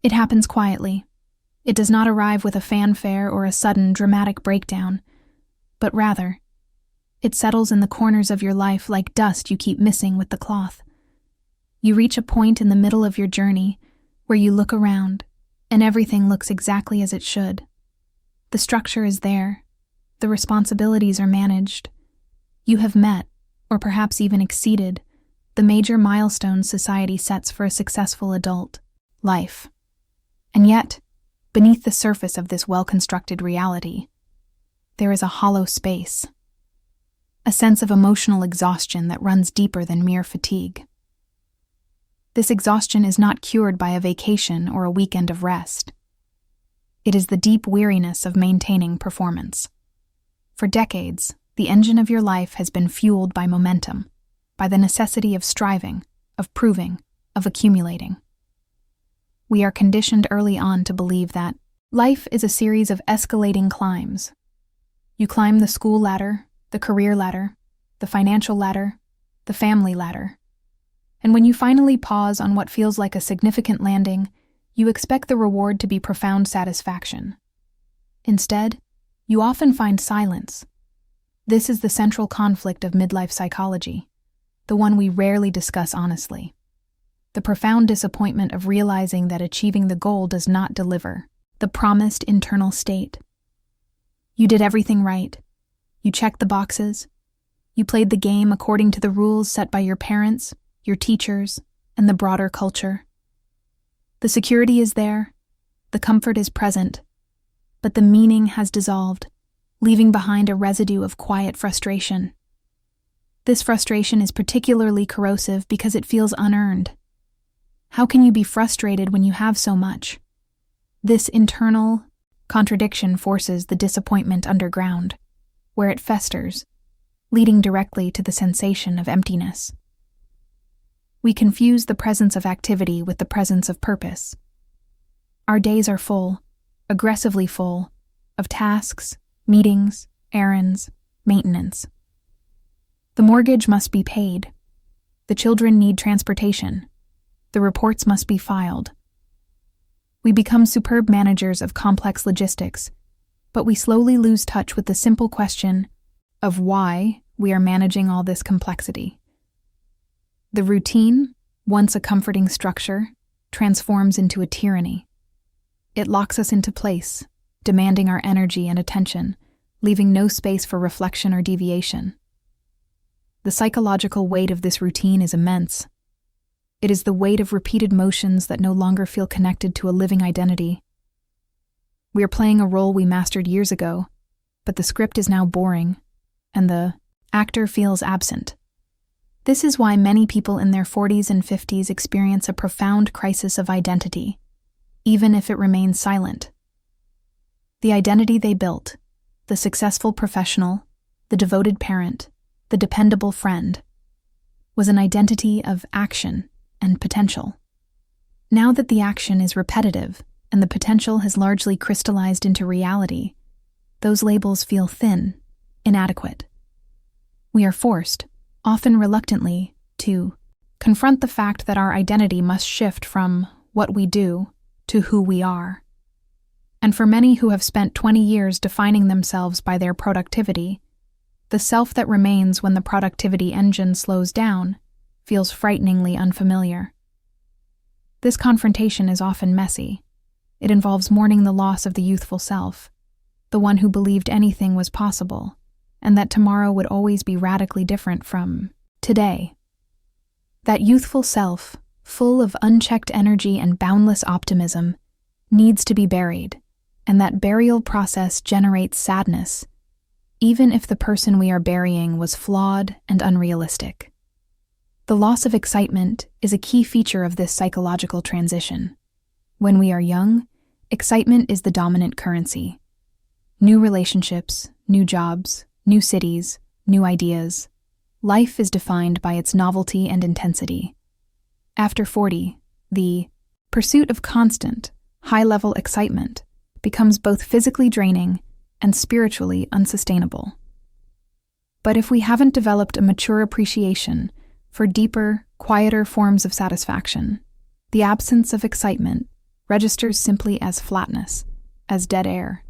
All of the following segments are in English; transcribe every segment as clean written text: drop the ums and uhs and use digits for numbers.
It happens quietly. It does not arrive with a fanfare or a sudden, dramatic breakdown, but rather, it settles in the corners of your life like dust you keep missing with the cloth. You reach a point in the middle of your journey where you look around, and everything looks exactly as it should. The structure is there. The responsibilities are managed. You have met, or perhaps even exceeded, the major milestones society sets for a successful adult life. And yet, beneath the surface of this well-constructed reality, there is a hollow space, a sense of emotional exhaustion that runs deeper than mere fatigue. This exhaustion is not cured by a vacation or a weekend of rest. It is the deep weariness of maintaining performance. For decades, the engine of your life has been fueled by momentum, by the necessity of striving, of proving, of accumulating. We are conditioned early on to believe that life is a series of escalating climbs. You climb the school ladder, the career ladder, the financial ladder, the family ladder. And when you finally pause on what feels like a significant landing, you expect the reward to be profound satisfaction. Instead, you often find silence. This is the central conflict of midlife psychology, the one we rarely discuss honestly. The profound disappointment of realizing that achieving the goal does not deliver the promised internal state. You did everything right. You checked the boxes. You played the game according to the rules set by your parents, your teachers, and the broader culture. The security is there. The comfort is present. But the meaning has dissolved, leaving behind a residue of quiet frustration. This frustration is particularly corrosive because it feels unearned. How can you be frustrated when you have so much? This internal contradiction forces the disappointment underground, where it festers, leading directly to the sensation of emptiness. We confuse the presence of activity with the presence of purpose. Our days are full, aggressively full, of tasks, meetings, errands, maintenance. The mortgage must be paid. The children need transportation. The reports must be filed. We become superb managers of complex logistics, but we slowly lose touch with the simple question of why we are managing all this complexity. The routine, once a comforting structure, transforms into a tyranny. It locks us into place, demanding our energy and attention, leaving no space for reflection or deviation. The psychological weight of this routine is immense. It is the weight of repeated motions that no longer feel connected to a living identity. We are playing a role we mastered years ago, but the script is now boring, and the actor feels absent. This is why many people in their 40s and 50s experience a profound crisis of identity, even if it remains silent. The identity they built, the successful professional, the devoted parent, the dependable friend, was an identity of action and potential. Now that the action is repetitive and the potential has largely crystallized into reality, those labels feel thin, inadequate. We are forced, often reluctantly, to confront the fact that our identity must shift from what we do to who we are. And for many who have spent 20 years defining themselves by their productivity, the self that remains when the productivity engine slows down feels frighteningly unfamiliar. This confrontation is often messy. It involves mourning the loss of the youthful self, the one who believed anything was possible, and that tomorrow would always be radically different from today. That youthful self, full of unchecked energy and boundless optimism, needs to be buried, and that burial process generates sadness, even if the person we are burying was flawed and unrealistic. The loss of excitement is a key feature of this psychological transition. When we are young, excitement is the dominant currency. New relationships, new jobs, new cities, new ideas. Life is defined by its novelty and intensity. After 40, the pursuit of constant, high-level excitement becomes both physically draining and spiritually unsustainable. But if we haven't developed a mature appreciation for deeper, quieter forms of satisfaction, the absence of excitement registers simply as flatness, as dead air.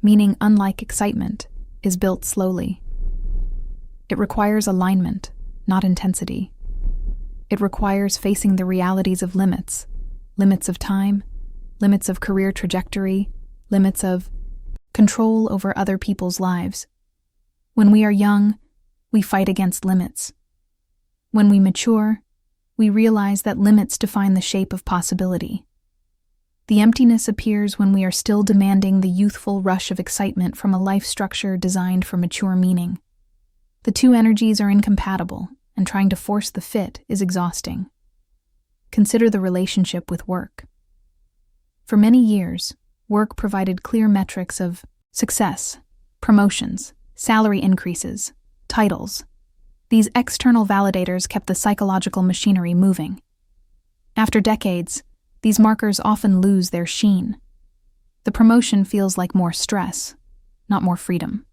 Meaning, unlike excitement, is built slowly. It requires alignment, not intensity. It requires facing the realities of limits of time, limits of career trajectory, limits of control over other people's lives. When we are young, we fight against limits. When we mature, we realize that limits define the shape of possibility. The emptiness appears when we are still demanding the youthful rush of excitement from a life structure designed for mature meaning. The two energies are incompatible, and trying to force the fit is exhausting. Consider the relationship with work. For many years, work provided clear metrics of success, promotions, salary increases, titles. These external validators kept the psychological machinery moving. After decades, these markers often lose their sheen. The promotion feels like more stress, not more freedom.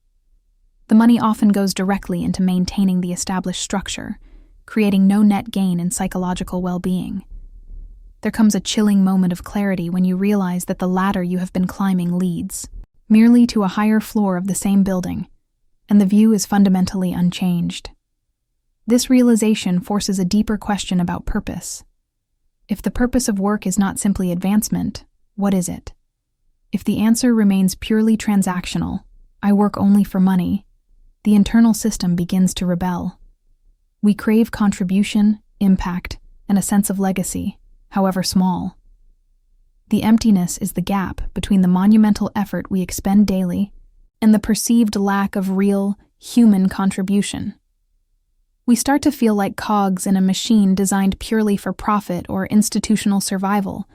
The money often goes directly into maintaining the established structure, creating no net gain in psychological well-being. There comes a chilling moment of clarity when you realize that the ladder you have been climbing leads merely to a higher floor of the same building, and the view is fundamentally unchanged. This realization forces a deeper question about purpose. If the purpose of work is not simply advancement, what is it? If the answer remains purely transactional, I work only for money, the internal system begins to rebel. We crave contribution, impact, and a sense of legacy, however small. The emptiness is the gap between the monumental effort we expend daily and the perceived lack of real, human contribution. We start to feel like cogs in a machine designed purely for profit or institutional survival,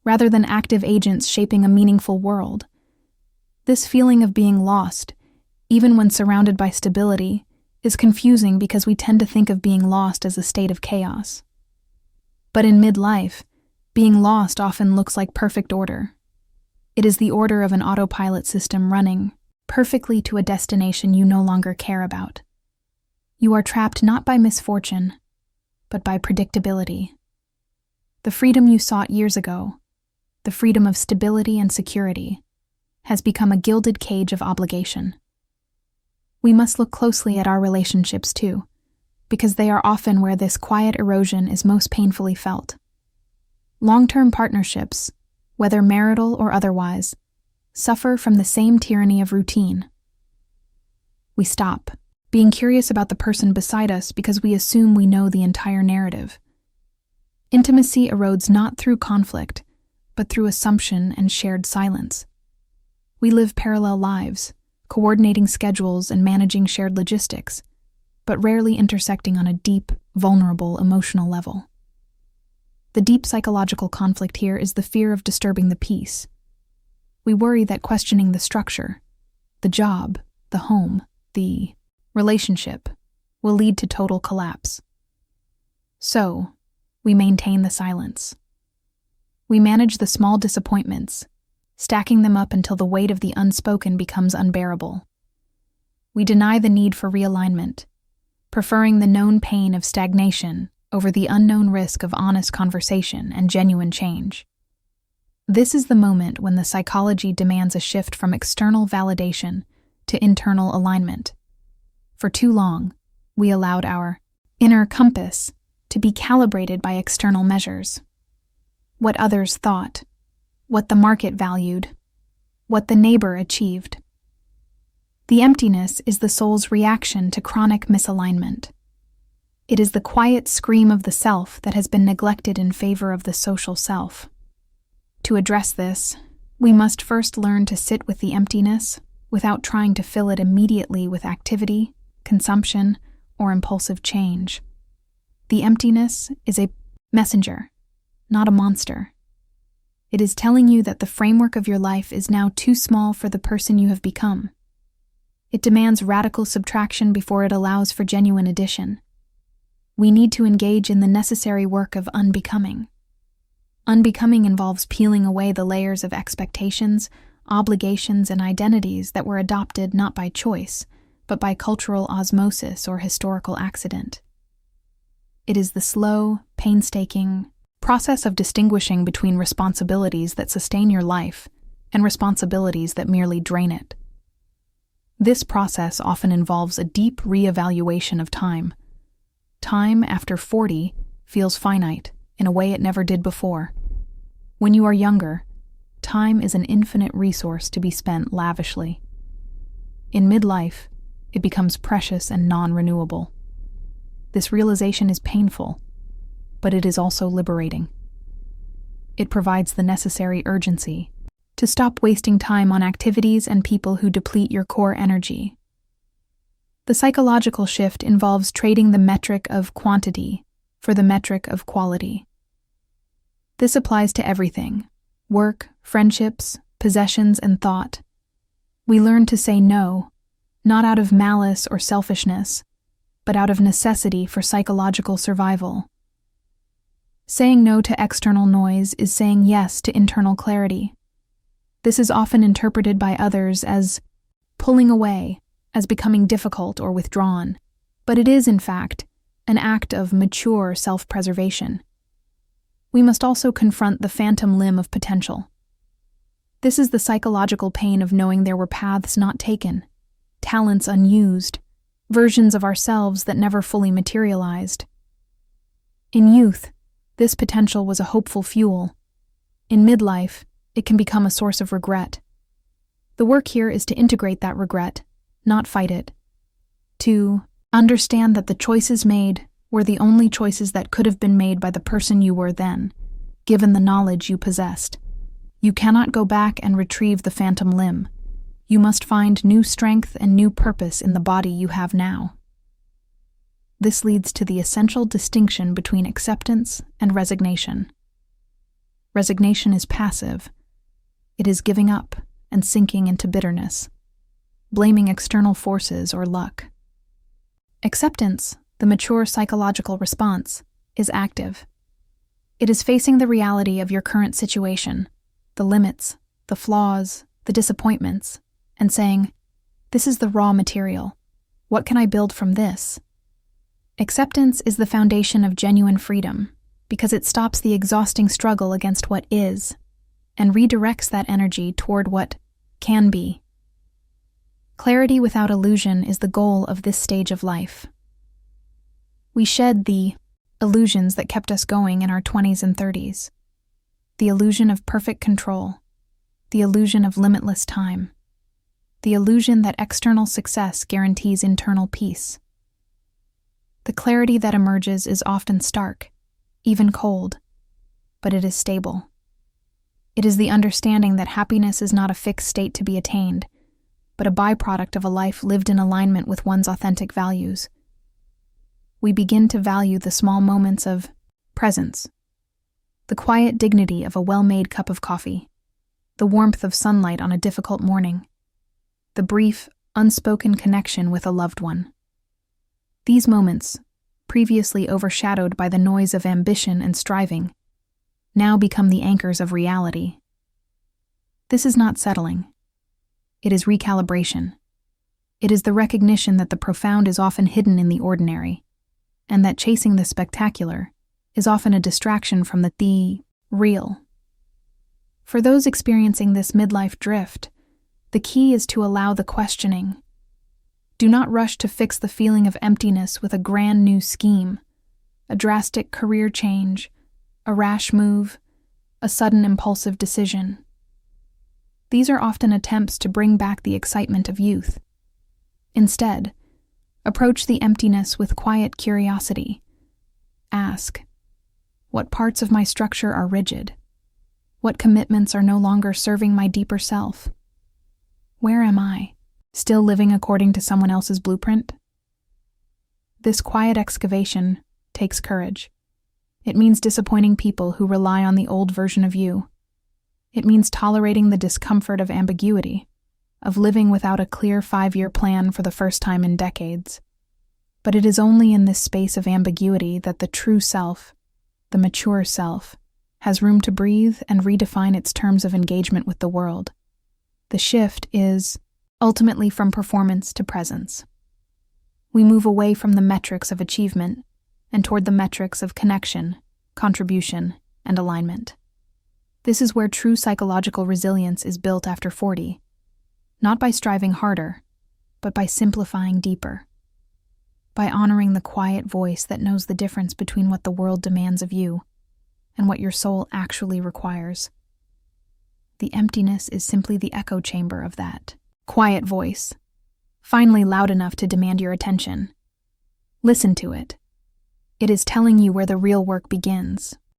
rather than active agents shaping a meaningful world. This feeling of being lost, even when surrounded by stability, is confusing because we tend to think of being lost as a state of chaos. But in midlife, being lost often looks like perfect order. It is the order of an autopilot system running perfectly to a destination you no longer care about. You are trapped not by misfortune, but by predictability. The freedom you sought years ago, the freedom of stability and security, has become a gilded cage of obligation. We must look closely at our relationships too, because they are often where this quiet erosion is most painfully felt. Long-term partnerships, whether marital or otherwise, suffer from the same tyranny of routine. We stop, being curious about the person beside us because we assume we know the entire narrative. Intimacy erodes not through conflict, but through assumption and shared silence. We live parallel lives, coordinating schedules and managing shared logistics, but rarely intersecting on a deep, vulnerable emotional level. The deep psychological conflict here is the fear of disturbing the peace. We worry that questioning the structure, the job, the home, the relationship, will lead to total collapse. So, we maintain the silence. We manage the small disappointments, stacking them up until the weight of the unspoken becomes unbearable. We deny the need for realignment, preferring the known pain of stagnation over the unknown risk of honest conversation and genuine change. This is the moment when the psychology demands a shift from external validation to internal alignment. For too long, we allowed our inner compass to be calibrated by external measures. What others thought, what the market valued, what the neighbor achieved. The emptiness is the soul's reaction to chronic misalignment. It is the quiet scream of the self that has been neglected in favor of the social self. To address this, we must first learn to sit with the emptiness without trying to fill it immediately with activity, consumption, or impulsive change. The emptiness is a messenger, not a monster. It is telling you that the framework of your life is now too small for the person you have become. It demands radical subtraction before it allows for genuine addition. We need to engage in the necessary work of unbecoming. Unbecoming involves peeling away the layers of expectations, obligations, and identities that were adopted not by choice, but by cultural osmosis or historical accident. It is the slow, painstaking process of distinguishing between responsibilities that sustain your life and responsibilities that merely drain it. This process often involves a deep reevaluation of time. Time after 40 feels finite in a way it never did before. When you are younger, time is an infinite resource to be spent lavishly. In midlife, it becomes precious and non-renewable. This realization is painful, but it is also liberating. It provides the necessary urgency to stop wasting time on activities and people who deplete your core energy. The psychological shift involves trading the metric of quantity for the metric of quality. This applies to everything: work, friendships, possessions, and thought. We learn to say no, not out of malice or selfishness, but out of necessity for psychological survival. Saying no to external noise is saying yes to internal clarity. This is often interpreted by others as pulling away, as becoming difficult or withdrawn, but it is, in fact, an act of mature self-preservation. We must also confront the phantom limb of potential. This is the psychological pain of knowing there were paths not taken, talents unused, versions of ourselves that never fully materialized. In youth, this potential was a hopeful fuel. In midlife, it can become a source of regret. The work here is to integrate that regret, not fight it. To understand that the choices made were the only choices that could have been made by the person you were then, given the knowledge you possessed. You cannot go back and retrieve the phantom limb. You must find new strength and new purpose in the body you have now. This leads to the essential distinction between acceptance and resignation. Resignation is passive. It is giving up and sinking into bitterness, blaming external forces or luck. Acceptance, the mature psychological response, is active. It is facing the reality of your current situation, the limits, the flaws, the disappointments, and saying, "This is the raw material. What can I build from this?" Acceptance is the foundation of genuine freedom because it stops the exhausting struggle against what is and redirects that energy toward what can be. Clarity without illusion is the goal of this stage of life. We shed the illusions that kept us going in our 20s and 30s. The illusion of perfect control, the illusion of limitless time, the illusion that external success guarantees internal peace. The clarity that emerges is often stark, even cold, but it is stable. It is the understanding that happiness is not a fixed state to be attained, but a byproduct of a life lived in alignment with one's authentic values. We begin to value the small moments of presence, the quiet dignity of a well-made cup of coffee, the warmth of sunlight on a difficult morning, the brief, unspoken connection with a loved one. These moments, previously overshadowed by the noise of ambition and striving, now become the anchors of reality. This is not settling. It is recalibration. It is the recognition that the profound is often hidden in the ordinary, and that chasing the spectacular is often a distraction from the real. For those experiencing this midlife drift, the key is to allow the questioning. Do not rush to fix the feeling of emptiness with a grand new scheme, a drastic career change, a rash move, a sudden impulsive decision. These are often attempts to bring back the excitement of youth. Instead, approach the emptiness with quiet curiosity. Ask, what parts of my structure are rigid? What commitments are no longer serving my deeper self? Where am I, still living according to someone else's blueprint? This quiet excavation takes courage. It means disappointing people who rely on the old version of you. It means tolerating the discomfort of ambiguity, of living without a clear 5-year plan for the first time in decades. But it is only in this space of ambiguity that the true self, the mature self, has room to breathe and redefine its terms of engagement with the world. The shift is, ultimately, from performance to presence. We move away from the metrics of achievement and toward the metrics of connection, contribution, and alignment. This is where true psychological resilience is built after 40, not by striving harder, but by simplifying deeper, by honoring the quiet voice that knows the difference between what the world demands of you and what your soul actually requires. The emptiness is simply the echo chamber of that quiet voice, finally loud enough to demand your attention. Listen to it. It is telling you where the real work begins,